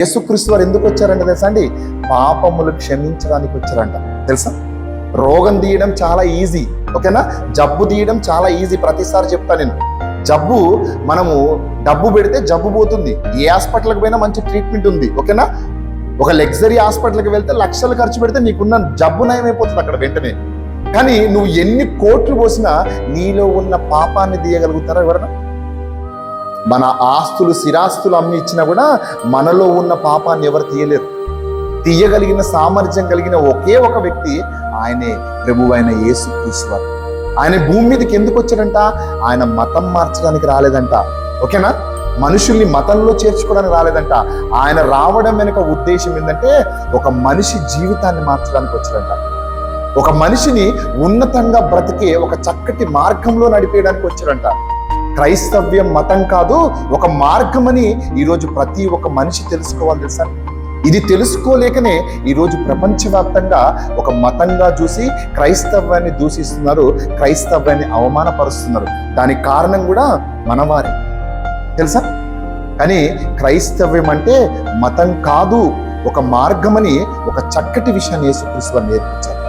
యేసుక్రీస్తు వారు ఎందుకు వచ్చారంట తెలుసా అండి? పాపములు క్షమించడానికి వచ్చారంట. తెలుసా? రోగం తీయడం చాలా ఈజీ, ఓకేనా? జబ్బు తీయడం చాలా ఈజీ. ప్రతిసారి చెప్తా నేను, జబ్బు మనము డబ్బు పెడితే జబ్బు పోతుంది. ఏ హాస్పిటల్కి పోయినా మంచి ట్రీట్మెంట్ ఉంది, ఓకేనా? ఒక లగ్జరీ హాస్పిటల్కి వెళ్తే లక్షలు ఖర్చు పెడితే నీకున్న జబ్బు నయమైపోతుంది అక్కడ వెంటనే. కానీ నువ్వు ఎన్ని కోట్లు పోసినా నీలో ఉన్న పాపాన్ని తీయగలుగుతారా ఎవరన్నా? మన ఆస్తులు స్థిరాస్తులు అమ్మి ఇచ్చినా కూడా మనలో ఉన్న పాపాన్ని ఎవరు తీయలేరు. తీయగలిగిన సామర్థ్యం కలిగిన ఒకే ఒక వ్యక్తి, ఆయనే ప్రభువైన యేసుక్రీస్తు వారు. ఆయన భూమి మీదకి ఎందుకు వచ్చాడంట? ఆయన మతం మార్చడానికి రాలేదంట, ఓకేనా? మనుషుల్ని మతంలో చేర్చుకోవడానికి రాలేదంట. ఆయన రావడం వెనుక ఉద్దేశం ఏంటంటే ఒక మనిషి జీవితాన్ని మార్చడానికి వచ్చాడంట. ఒక మనిషిని ఉన్నతంగా బ్రతికే ఒక చక్కటి మార్గంలో నడిపేయడానికి వచ్చాడంట. క్రైస్తవ్యం మతం కాదు, ఒక మార్గమని ఈరోజు ప్రతి ఒక్క మనిషి తెలుసుకోవాలి. తెలుసా? ఇది తెలుసుకోలేకనే ఈరోజు ప్రపంచవ్యాప్తంగా ఒక మతంగా చూసి క్రైస్తవ్యాన్ని దూషిస్తున్నారు, క్రైస్తవ్యాన్ని అవమానపరుస్తున్నారు. దానికి కారణం కూడా మనవారే, తెలుసా? కానీ క్రైస్తవ్యం అంటే మతం కాదు, ఒక మార్గమని ఒక చక్కటి విషయాన్ని యేసుక్రీస్తు వారు నేర్పించారు.